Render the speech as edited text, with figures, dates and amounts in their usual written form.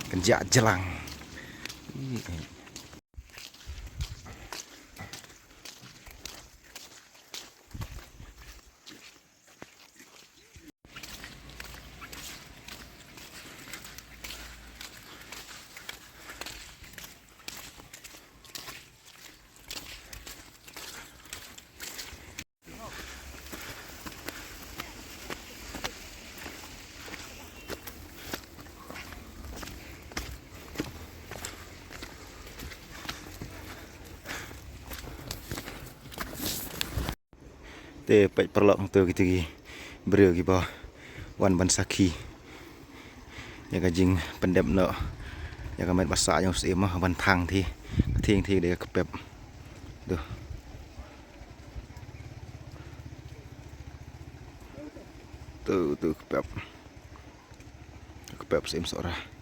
Kenjak jelang. Te pek perlok tu kita gi beri gi bah wan ban saki. Ya kajing pendep no. Ya kamet masak yang usai mah ban thang thi. Thieng thi dia kepep. Tuh. Tuh kepep. Kepep sim sorah.